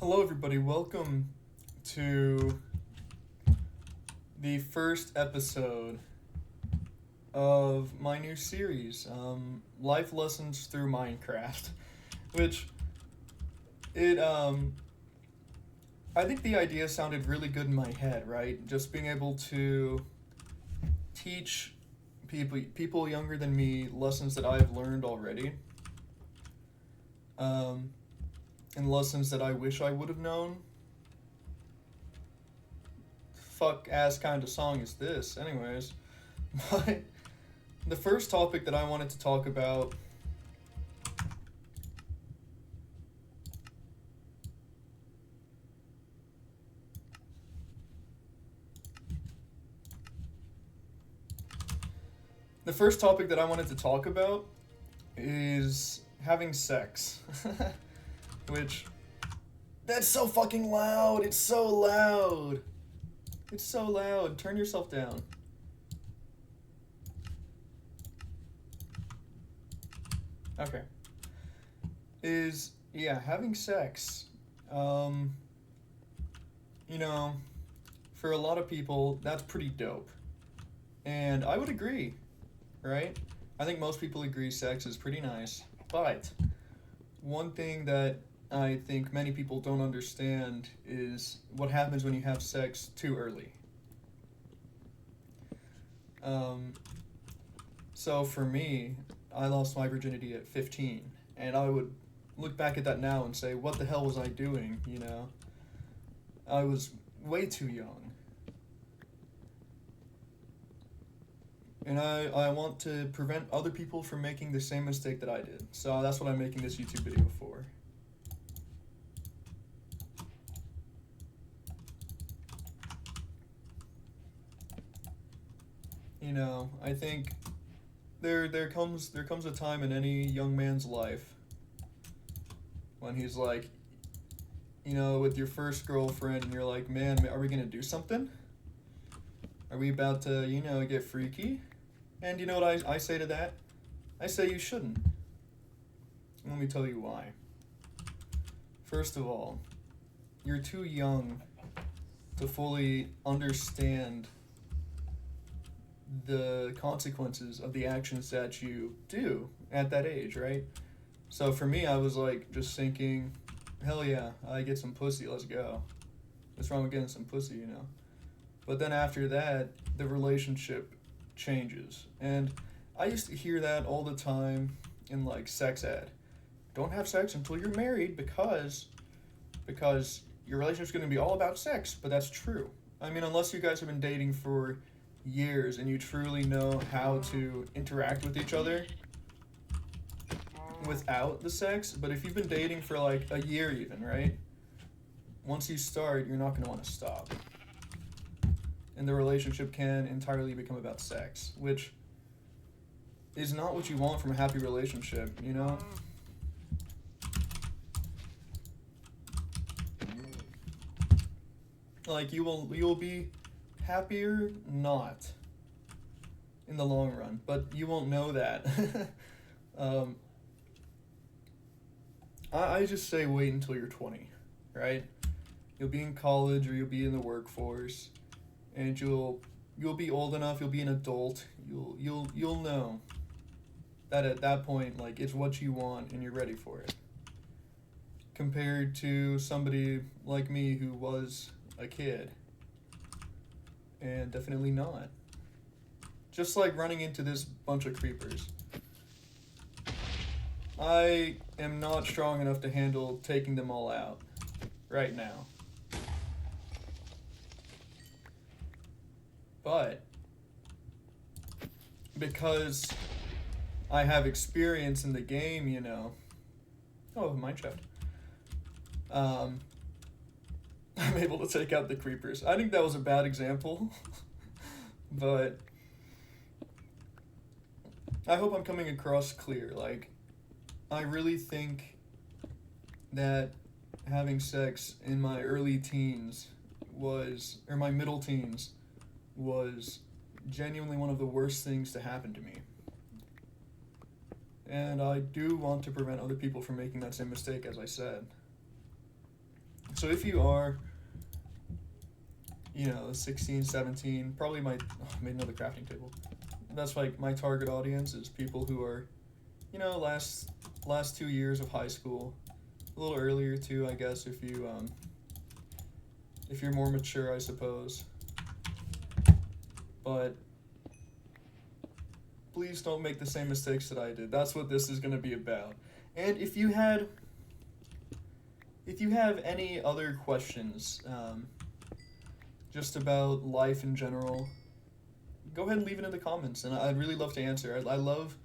Hello, everybody. Welcome to the first episode of my new series, Life Lessons Through Minecraft, which it I think the idea sounded really good in my head, right? Just being able to teach people younger than me lessons that I've learned already, um, and lessons that I wish I would have known. Fuck ass kind of song is this, anyways? But the first topic that I wanted to talk about the first topic that I wanted to talk about is having sex. Which that's so fucking loud. It's so loud. It's so loud. Turn yourself down. Okay. Is yeah, having sex. Um you know, for a lot of people that's pretty dope. And I would agree, right? I think most people agree sex is pretty nice. But one thing that I think many people don't understand is what happens when you have sex too early. Um, so for me, I lost my virginity at 15, and I would look back at that now and say, what the hell was I doing? I was way too young. And I want to prevent other people from making the same mistake that I did. So that's what I'm making this YouTube video for. I think there comes a time in any young man's life when he's like, with your first girlfriend, and you're like, man, are we gonna do something? Are we about to, get freaky? And you know what I say to that? I say you shouldn't. Let me tell you why. First of all, you're too young to fully understand the consequences of the actions that you do at that age, right? So for me, I was like just thinking, hell yeah, I get some pussy, let's go. What's wrong with getting some pussy? But then after that, the relationship changes. And I used to hear that all the time in like sex ed. Don't have sex until you're married because your relationship's going to be all about sex, but that's true. I mean, unless you guys have been dating for years and you truly know how to interact with each other without the sex. But if you've been dating for like a year even, right? Once you start, you're not going to want to stop. And the relationship can entirely become about sex, which is not what you want from a happy relationship? Like you'll be happier not in the long run, but you won't know that. um, I just say wait until you're 20, right? You'll be in college or you'll be in the workforce, and you'll be old enough. You'll be an adult. You'll know that at that point, like it's what you want and you're ready for it. Compared to somebody like me who was a kid and definitely not. Just like running into this bunch of creepers. I am not strong enough to handle taking them all out right now. But because I have experience in the game. Oh, Minecraft. Um, I'm able to take out the creepers. I think that was a bad example, but I hope I'm coming across clear. Like, I really think that having sex in my early teens or my middle teens, was genuinely one of the worst things to happen to me. And I do want to prevent other people from making that same mistake, as I said. So if you are, 16, 17, probably I made another crafting table. That's like my target audience is people who are, last 2 years of high school, a little earlier too, I guess, if you're more mature, I suppose. But please don't make the same mistakes that I did. That's what this is going to be about. And if you have any other questions, just about life in general, go ahead and leave it in the comments, and I'd really love to answer. I love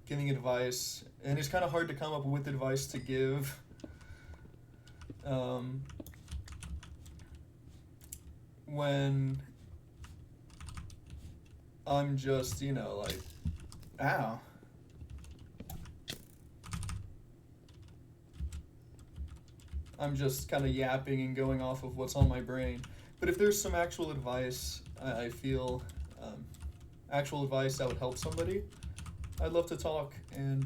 giving advice, and it's kind of hard to come up with advice to give. When I'm just, ow. I'm just kind of yapping and going off of what's on my brain. But if there's some actual advice, I feel actual advice that would help somebody, I'd love to talk and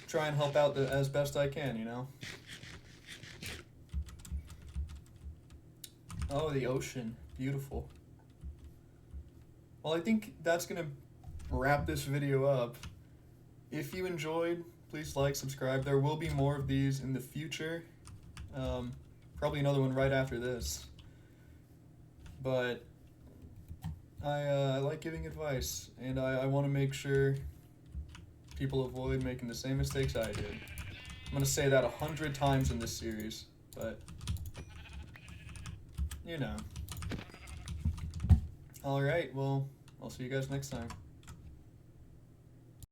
try and help out as best I can, Oh, the ocean. Beautiful. Well, I think that's going to wrap this video up. If you enjoyed, please like, subscribe. There will be more of these in the future. Probably another one right after this. But I like giving advice, and I want to make sure people avoid making the same mistakes I did. I'm going to say that 100 times in this series, but Alright, well, I'll see you guys next time.